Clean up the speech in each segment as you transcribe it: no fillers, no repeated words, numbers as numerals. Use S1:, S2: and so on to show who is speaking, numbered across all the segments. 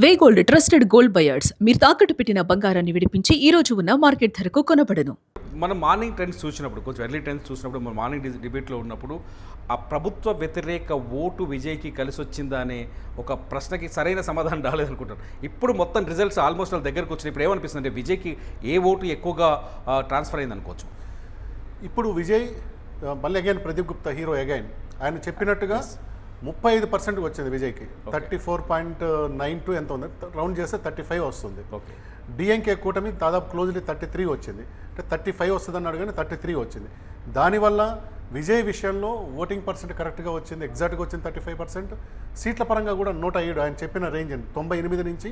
S1: వే gold trusted gold buyers మీరు తాకట్టు పెట్టిన బంగారాన్ని విడిపించి ఈ రోజు ఉన్న మార్కెట్ ధరకు కొనబడను.
S2: మనం మార్నింగ్ ట్రెండ్స్ చూసినప్పుడు కొంచెం ఎర్లీ ట్రెండ్స్ చూసినప్పుడు మనం మార్నింగ్ డిబేట్లో ఉన్నప్పుడు ఆ ప్రభుత్వ వ్యతిరేక ఓటు విజయ్కి కలిసి వచ్చిందా అనే ఒక ప్రశ్నకి సరైన సమాధానం రాలేదనుకుంటాను. ఇప్పుడు మొత్తం రిజల్ట్స్ ఆల్మోస్ట్ వాళ్ళ దగ్గరకు వచ్చినాయి. ఇప్పుడు ఏమనిపిస్తుంది అంటే విజయ్కి ఏ ఓటు ఎక్కువగా ట్రాన్స్ఫర్ అయింది అనుకోవచ్చు?
S3: ఇప్పుడు విజయ్ మళ్ళీ again Pradeep Gupta hero again ఆయన చెప్పినట్టుగా 35% వచ్చింది విజయ్కి. 34.92 ఎంత ఉంది, రౌండ్ చేస్తే 35 వస్తుంది.
S2: ఓకే,
S3: డిఎంకే కూటమి దాదాపు క్లోజ్లీ 33 వచ్చింది. అంటే 35 వస్తుంది అన్నాడు కానీ 33 వచ్చింది. దానివల్ల విజయ్ విషయంలో ఓటింగ్ పర్సెంట్ కరెక్ట్గా వచ్చింది, ఎగ్జాక్ట్గా వచ్చింది 35%. సీట్ల పరంగా కూడా 107 ఆయన చెప్పిన రేంజ్ 98 నుంచి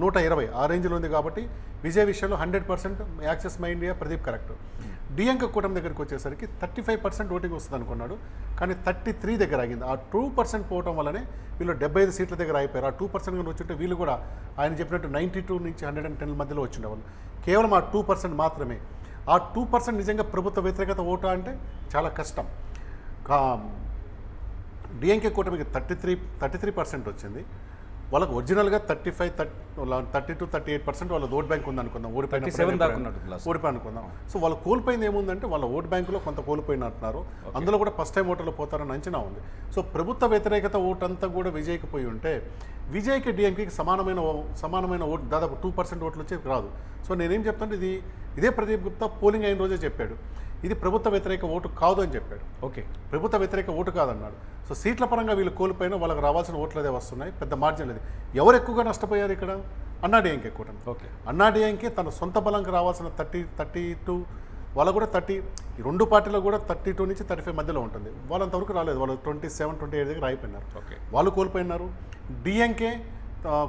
S3: 120 ఆ రేంజ్లో ఉంది. కాబట్టి విజయ్ విషయంలో 100% access my India Pradeep correct. DMK కూటమి దగ్గరికి వచ్చేసరికి 35% ఓటింగ్ వస్తుంది అనుకున్నాడు, కానీ 33 దగ్గర ఆగింది. ఆ 2% పోవటం వల్లనే వీళ్ళు 75 సీట్ల దగ్గర అయిపోయారు. ఆ 2% కానీ వచ్చుంటే వీళ్ళు కూడా ఆయన చెప్పినట్టు 92 నుంచి 110 మధ్యలో వచ్చిండేవాళ్ళు. కేవలం ఆ 2% మాత్రమే. ఆ 2% నిజంగా ప్రభుత్వ వ్యతిరేకత ఓటా అంటే చాలా కష్టం. డిఎంకే కూటమికి 33% వచ్చింది. వాళ్ళకు ఒరిజినల్గా 32-38% వాళ్ళ ఓట్ బ్యాంక్ ఉంది అనుకుందాం, ఓడిపోయి అనుకుందాం. సో వాళ్ళు కోల్పోయింది ఏముందంటే వాళ్ళ ఓట్ బ్యాంకులో కొంత కోల్పోయినట్టున్నారు. అందులో కూడా ఫస్ట్ టైం ఓటర్లు పోతారని అంచనా ఉంది. సో ప్రభుత్వ వ్యతిరేకత ఓటు అంతా కూడా విజయ్కి పోయి ఉంటే విజయ్కి డిఎంకేకి సమానమైన ఓటు దాదాపు 2% ఓట్లు వచ్చేది రాదు. సో నేనేం చెప్తాను, ఇదే ప్రదీప్ గుప్తా పోలింగ్ అయిన రోజే చెప్పాడు, ఇది ప్రభుత్వ వ్యతిరేక ఓటు కాదు అని చెప్పాడు.
S2: ఓకే,
S3: ప్రభుత్వ వ్యతిరేక ఓటు కాదన్నాడు. సో సీట్ల పరంగా వీళ్ళు కోల్పోయినా వాళ్ళకి రావాల్సిన ఓట్లు అదే వస్తున్నాయి, పెద్ద మార్జిన్ లేదు. ఎవరు ఎక్కువగా నష్టపోయారు ఇక్కడ? అన్నాడీఎంకే కూటమి.
S2: ఓకే,
S3: అన్నాడీఎంకే తన సొంత బలంకి రావాల్సిన 32 వాళ్ళ కూడా 30, ఈ రెండు పార్టీలో కూడా 32 నుంచి 35 మధ్యలో ఉంటుంది. వాళ్ళంతవరకు రాలేదు, వాళ్ళు 27-28 దగ్గర అయిపోయినారు.
S2: ఓకే,
S3: వాళ్ళు కోల్పోయినారు. డిఎంకే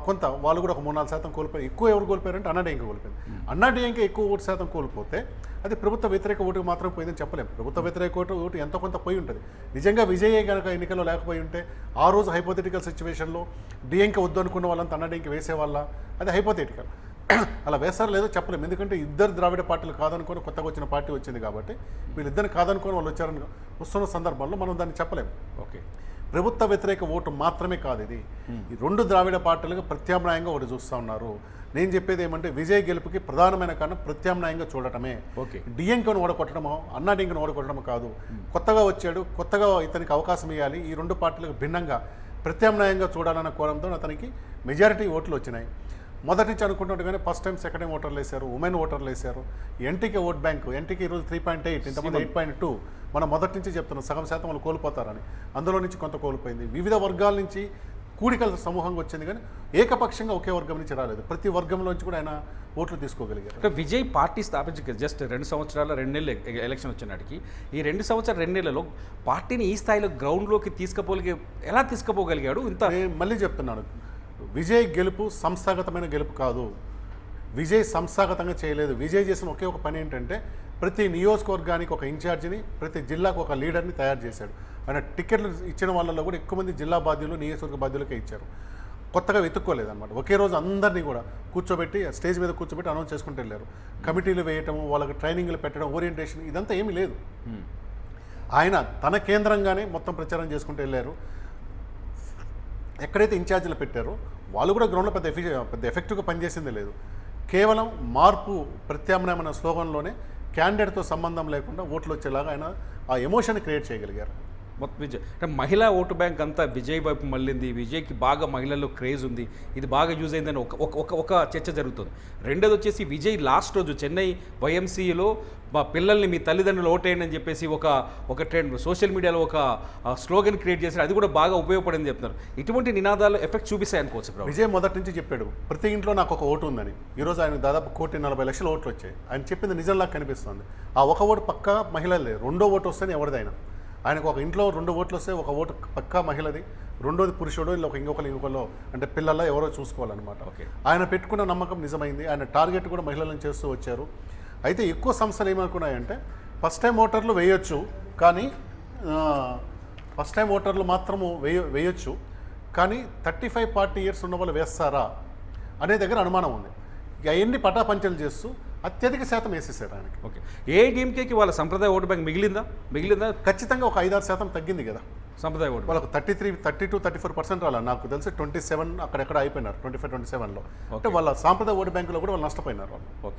S3: కొంత వాళ్ళు కూడా ఒక 3-4% కోల్పోయారు. ఎక్కువ ఎవరు కోల్పోయారంటే అన్నాడీఎంకే కోల్పోయింది. అన్నాడీఎంకే ఎక్కువ ఓటు శాతం కోల్పోతే అది ప్రభుత్వ వ్యతిరేక ఓటుకు మాత్రం పోయిందని చెప్పలేము. ప్రభుత్వ వ్యతిరేక ఓటు ఎంతో కొంత పోయి ఉంటుంది. నిజంగా విజయే కనుక ఎన్నికల్లో లేకపోయి ఉంటే ఆ రోజు హైపోథెటికల్ సిచ్యువేషన్లో డిఎంకే వద్దు అనుకున్న వాళ్ళంతా అన్నాడీఎంకే వేసేవాళ్ళ, అది హైపోథెటికల్. అలా వేస్తారో లేదో చెప్పలేము. ఎందుకంటే ఇద్దరు ద్రావిడ పార్టీలు కాదనుకొని కొత్తగా వచ్చిన పార్టీ వచ్చింది కాబట్టి వీళ్ళిద్దరిని కాదనుకొని వాళ్ళు వస్తున్న సందర్భంలో మనం దాన్ని చెప్పలేము.
S2: ఓకే,
S3: ప్రభుత్వ వ్యతిరేక ఓటు మాత్రమే కాదు ఇది. ఈ రెండు ద్రావిడ పార్టీలుగా ప్రత్యామ్నాయంగా ఒకటి చూస్తూ ఉన్నారు. నేను చెప్పేది ఏమంటే విజయ్ గెలుపుకి ప్రధానమైన కారణం ప్రత్యామ్నాయంగా చూడటమే.
S2: ఓకే,
S3: డిఎంకేను ఓడగొట్టడమో అన్నాడీఎంకేను ఓడగొట్టడమో కాదు. కొత్తగా వచ్చాడు, కొత్తగా ఇతనికి అవకాశం ఇవ్వాలి, ఈ రెండు పార్టీలకు భిన్నంగా ప్రత్యామ్నాయంగా చూడాలన్న కోణంతో అతనికి మెజారిటీ ఓట్లు వచ్చినాయి. మొదటి నుంచి అనుకుంటున్నట్టుగానే ఫస్ట్ టైం సెకండ్ టైం ఓటర్లు వేశారు, ఉమెన్ ఓటర్లు వేశారు. ఎన్టీకే ఓట్ బ్యాంకు, ఎన్టీకే ఈరోజు 3.8, ఇంతమంది 8.2. మనం మొదటి నుంచి చెప్తున్నాం సగం శాతం వాళ్ళు కోల్పోతారని. అందులో నుంచి కొంత కోల్పోయింది. వివిధ వర్గాల నుంచి కూడికల సమూహంగా వచ్చింది, కానీ ఏకపక్షంగా ఒకే వర్గం నుంచి రాలేదు. ప్రతి వర్గంలో నుంచి కూడా ఆయన ఓట్లు తీసుకోగలిగారు.
S2: అంటే విజయ్ పార్టీ స్థాపించి జస్ట్ 2 సంవత్సరాల 2 నెలలు ఎలక్షన్ వచ్చినాటికి, ఈ 2 సంవత్సరాల 2 నెలలలో పార్టీని ఈ స్థాయిలో గ్రౌండ్లోకి ఎలా తీసుకుపోగలిగాడు? ఇంత
S3: మళ్ళీ చెప్తున్నాను, విజయ్ గెలుపు సంస్థాగతమైన గెలుపు కాదు. విజయ్ సంస్థాగతంగా చేయలేదు. విజయ్ చేసిన ఒకే ఒక పని ఏంటంటే ప్రతి నియోజకవర్గానికి ఒక ఇన్ఛార్జిని, ప్రతి జిల్లాకు ఒక లీడర్ని తయారు చేశాడు. ఆయన టికెట్లు ఇచ్చిన వాళ్ళలో కూడా ఎక్కువ మంది జిల్లా బాధ్యులు, నియోజకవర్గ బాధ్యులకే ఇచ్చారు. కొత్తగా వెతుక్కోలేదన్నమాట. ఒకే రోజు అందరినీ కూడా కూర్చోబెట్టి స్టేజ్ మీద కూర్చోబెట్టి అనౌన్స్ చేసుకుంటూ వెళ్ళారు. కమిటీలు వేయటము, వాళ్ళకి ట్రైనింగ్లు పెట్టడం, ఓరియంటేషన్, ఇదంతా ఏమీ లేదు. ఆయన తన కేంద్రంగానే మొత్తం ప్రచారం చేసుకుంటూ వెళ్ళారు. ఎక్కడైతే ఇన్ఛార్జీలు పెట్టారో వాళ్ళు కూడా గ్రౌండ్లో పెద్ద ఎఫెక్టివ్గా పనిచేసిందే లేదు. కేవలం మార్పు ప్రత్యామ్నాయం అనే స్లోగన్లోనే క్యాండిడేట్తో సంబంధం లేకుండా ఓట్లు వచ్చేలాగా ఆయన ఆ ఎమోషన్ క్రియేట్ చేయగలిగారు.
S2: మొత్తం విజయ్ అంటే మహిళా ఓటు బ్యాంక్ అంతా విజయ్ వైపు మళ్ళింది. విజయ్కి బాగా మహిళల్లో క్రేజ్ ఉంది, ఇది బాగా యూజ్ అయిందని ఒక చర్చ జరుగుతుంది. రెండోది వచ్చేసి విజయ్ లాస్ట్ రోజు చెన్నై వైఎంసీలో మా పిల్లల్ని మీ తల్లిదండ్రులు ఓటేయండి అని చెప్పేసి ఒక ట్రెండ్ సోషల్ మీడియాలో ఒక స్లోగన్ క్రియేట్ చేశారు. అది కూడా బాగా ఉపయోగపడింది చెప్తున్నారు. ఇటువంటి నినాదాలు ఎఫెక్ట్ చూపిస్తాయి అనుకోవచ్చు.
S3: విజయ్ మొదటి నుంచి చెప్పాడు ప్రతి ఇంట్లో నాకు ఒక ఓటు ఉందని. ఈరోజు ఆయన దాదాపు 1,40,00,000 ఓట్లు వచ్చాయి. ఆయన చెప్పింది నిజంలా కనిపిస్తుంది. ఆ ఒక ఓటు పక్కా మహిళలే, రెండో ఓటు వస్తేనే ఎవరిదైనా. ఆయనకు ఒక ఇంట్లో 2 ఓట్లు వస్తే ఒక ఓటు పక్కా మహిళది, రెండోది పురుషుడు, ఇంకొకరిలో అంటే పిల్లల్లో ఎవరో చూసుకోవాలన్నమాట. ఆయన పెట్టుకున్న నమ్మకం నిజమైంది. ఆయన టార్గెట్ కూడా మహిళలను చేస్తూ వచ్చారు. అయితే ఎక్కువ సంస్థలు ఏమనుకున్నాయంటే ఫస్ట్ టైం ఓటర్లు వేయొచ్చు, కానీ ఫస్ట్ టైం ఓటర్లు మాత్రము వేయొచ్చు, కానీ 35-40 years ఉన్న వాళ్ళు వేస్తారా అనే దగ్గర అనుమానం ఉంది. అవన్నీ పటాపంచలు చేస్తూ అత్యధిక శాతం వేసేసారు ఆయనకి.
S2: ఓకే, ఏఐడిఎంకేకి వాళ్ళ సంప్రదాయ ఓటు బ్యాంక్ మిగిలిందా?
S3: ఖచ్చితంగా ఒక 5-6% తగ్గింది కదా.
S2: సంప్రదాయ ఓటు
S3: వాళ్ళకు 32-34% రాలా, నాకు తెలిసి 27 అక్కడెక్కడ అయిపోయినారు, 25-27లో. అంటే వాళ్ళ సాంప్రదాయ ఓటు బ్యాంకులో కూడా వాళ్ళు నష్టపోయినారు వాళ్ళు.
S2: ఓకే.